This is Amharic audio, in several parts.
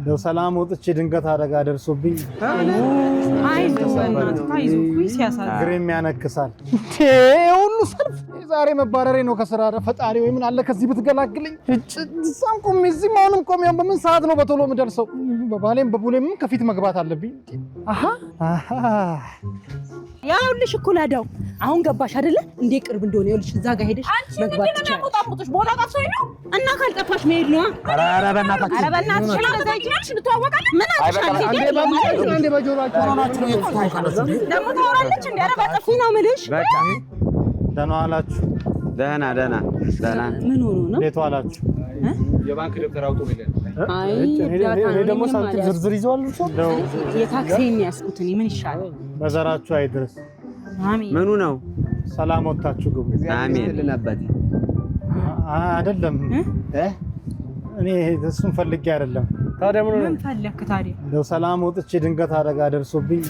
እንደው ሰላም ወጥቼ ድንገት አደጋ ደርሶብኝ አይዞህ ኩይ ሲያሳዝን ግሬም ያነክሳል ሁሉ ሰልፍ ዛሬ መባረሬ ነው ከስራ ፈጣሪ ወይ ምን አለ ከዚህ ብትገላግልኝ እዛም ቆሜ እዚህም አሁንም ቆሜ በምን ሰዓት ነው በቶሎ የምደርሰው በባሌም በቡሌም ከፊት መግባት አለብኝ አሃ ያውልሽ እኮ ላዳው አሁን ገባሽ አይደለ እንዴ ቅርብ እንደሆነ ይኸውልሽ እዛ ጋር ሄደሽ መግባት ትችያለሽ ሞጣሞጥሽ ቦታ ጠፍቶኝ ነው እና ካልጠፋሽ መሄድ ነው ኧረ በእናትሽ ለዛ ይችላልሽ እንተዋወቃለን ምን አልሽ አንዴ በጆሮአችሁ ሆናችሁ ደግሞ ታወራለች እንዴ ኧረ በጥፊ ነው የምልሽ በቃ ደህና ዋላችሁ ደህና ምን ሆኖ ነው እንዴት ዋላችሁ የባንክ ደብተር አውጡ ቢለን አይ እኔ ደግሞ ሳንቲም ዝርዝር ይዘዋል ነው የታክሲ የሚያስኩት እኔ ምን ይሻላል በዘራችሁ አይድረስ አሜን ምኑ ነው ሰላም ወጣችሁ ግቡ አሜን ልናባቲ አይደለም እኔ እሱን ፈልጌ አይደለም ታዲያ ምን ፈለክ ታዲያ እንደው ሰላም ወጥቼ ድንገት አደጋ ደርሶብኝ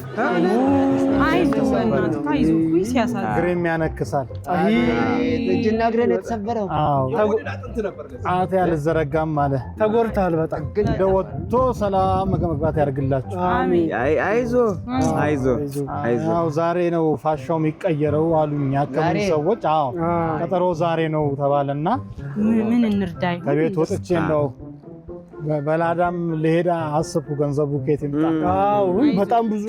አይዞህ ኩይ ሲያሳዝን ግሬም ያነክሳል እጅና እግሬን የተሰበረው አዎ አቴ ያልዘረጋም አለ ተጎድተሃል በጣም እንደው ወጥቶ ሰላም መግባት ያርግላችሁ አሜን አይዞ አዎ ዛሬ ነው ፋሻው የሚቀየረው አሉኝ ያከሙ ሰዎች አዎ ቀጠሮ ዛሬ ነው ተባለና ምን እንርዳይ ከቤት ወጥቼ እንደው በላዳም ለሄዳ አስቡ ገንዘቡ ከየት ይምጣ አዎ በጣም ብዙ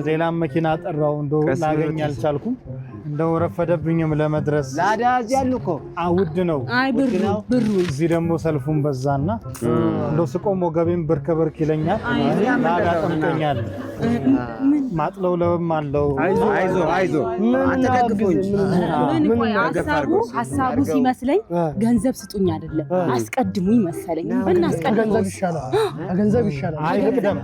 ሌላም መኪና ጠራው እንደው ላገኝ አልቻልኩም እንደው ረፈደብኝም ለመድረስ ላዳ ያሉ እኮ ውድ ነው አይ ብሩ እዚህ ደግሞ ሰልፉን በዛና እንደው ስቆም ወገቤን ብርከበርክ ይለኛል ላዳ ጠምቀኛል ማጥለውለውም አለው አይዞ አንተ ደግፎኝ ምን ቆይ ሐሳቡ ሲመስለኝ ገንዘብ ስጡኝ አይደለም አስቀድሙኝ መሰለኝ በእናስቀድሙ ገንዘብ ይሻላል አይ ልቅደም